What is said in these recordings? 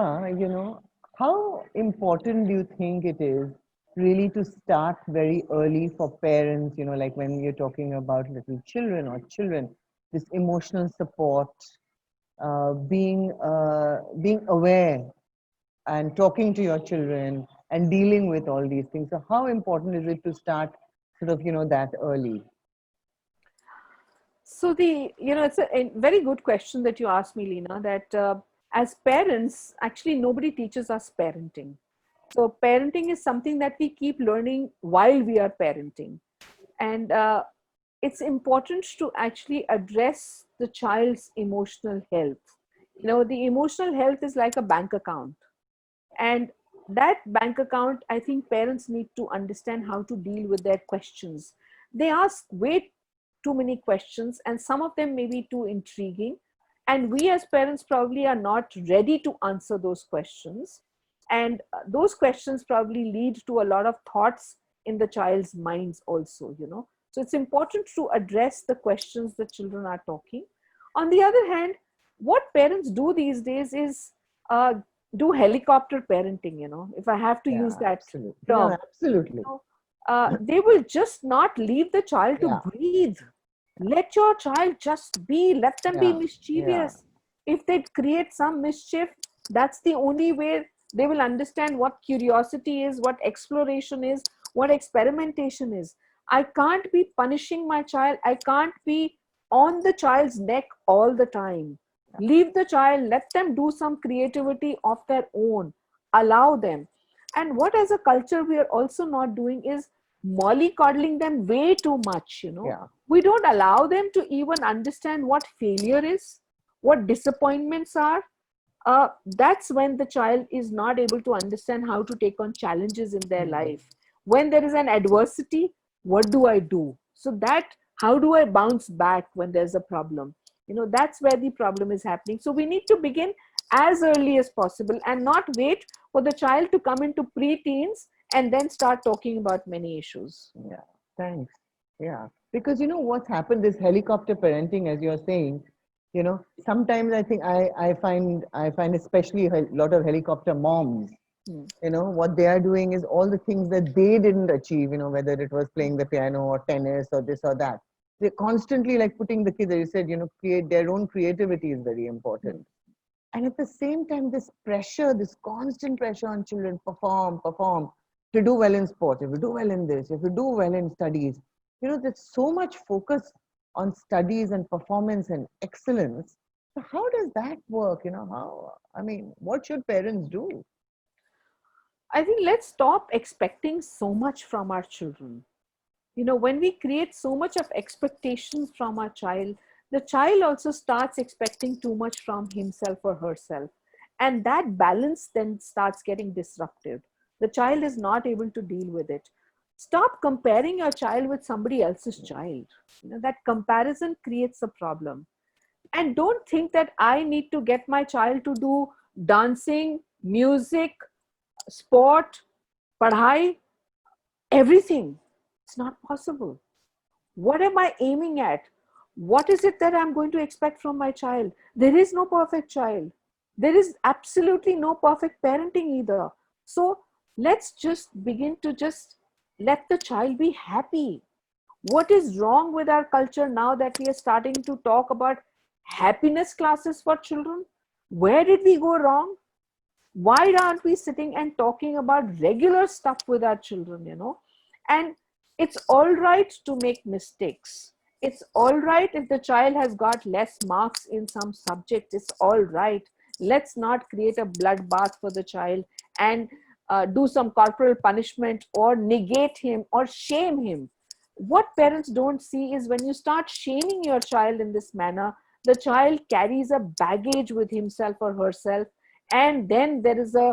Uma, how important do you think it is really to start very early for parents, like when you're talking about little children or children, this emotional support, being aware and talking to your children and dealing with all these things. So how important is it to start sort of, that early? So it's a very good question that you asked me, Leena, that as parents, actually nobody teaches us parenting. So parenting is something that we keep learning while we are parenting. And it's important to actually address the child's emotional health. The emotional health is like a bank account. And that bank account, I think parents need to understand how to deal with their questions. They ask way too many questions, and some of them may be too intriguing. And we as parents probably are not ready to answer those questions. And those questions probably lead to a lot of thoughts in the child's minds also. So it's important to address the questions the children are talking. On the other hand, what parents do these days is uh, do helicopter parenting, if I have to use Yeah, that absolutely. No, term. absolutely. They will just not leave the child to Yeah, breathe. Let your child just be, let them be yeah, yeah. mischievous. If they create some mischief, that's the only way they will understand what curiosity is, what exploration is, what experimentation is. I can't be punishing my child. I can't be on the child's neck all the time. Leave the child, let them do some creativity of their own, allow them. And what as a culture we are also not doing is mollycoddling them way too much. Yeah. We don't allow them to even understand what failure is, what disappointments are. That's when the child is not able to understand how to take on challenges in their Mm. life. When there is an adversity, what do I do? So that, how do I bounce back when there's a problem? That's where the problem is happening. So we need to begin as early as possible and not wait for the child to come into pre-teens and then start talking about many issues. Yeah, thanks. Yeah, because what's happened, this helicopter parenting, as you're saying, sometimes I think I find especially a lot of helicopter moms, Hmm. what they are doing is all the things that they didn't achieve, whether it was playing the piano or tennis or this or that. They're constantly like putting the kids, as you said, create their own creativity is very Hmm. important. And at the same time, this pressure, this constant pressure on children, perform, to do well in sport, if you do well in this, if you do well in studies, there's so much focus on studies and performance and excellence. So how does that work? What should parents do? I think let's stop expecting so much from our children. When we create so much of expectations from our child, the child also starts expecting too much from himself or herself. And that balance then starts getting disrupted. The child is not able to deal with it. Stop comparing your child with somebody else's child. That comparison creates a problem. And don't think that I need to get my child to do dancing, music, sport, padhai, everything. It's not possible. What am I aiming at? What is it that I'm going to expect from my child? There is no perfect child. There is absolutely no perfect parenting either. So let's just begin to just let the child be happy. What is wrong with our culture now that we are starting to talk about happiness classes for children? Where did we go wrong? Why aren't we sitting and talking about regular stuff with our children? And it's all right to make mistakes. It's all right if the child has got less marks in some subject. It's all right. Let's not create a bloodbath for the child and do some corporal punishment or negate him or shame him. What parents don't see is when you start shaming your child in this manner, the child carries a baggage with himself or herself, and then there is a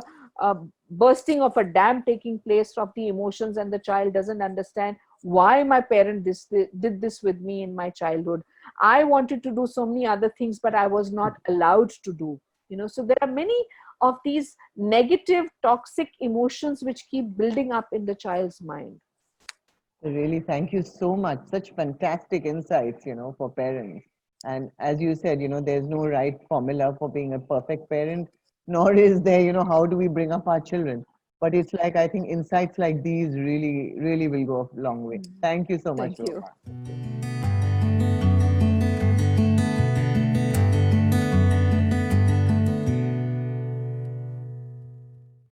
bursting of a dam taking place of the emotions, and the child doesn't understand why my parent did this with me in my childhood. I wanted to do so many other things, but I was not allowed to do. So there are many of these negative toxic emotions which keep building up in the child's mind. Really, thank you so much. Such fantastic insights, for parents. And as you said, there's no right formula for being a perfect parent. nor is there, how do we bring up our children. But it's like, I think insights like these really, really will go a long way. Mm. Thank you so much, Thank you. Rupa.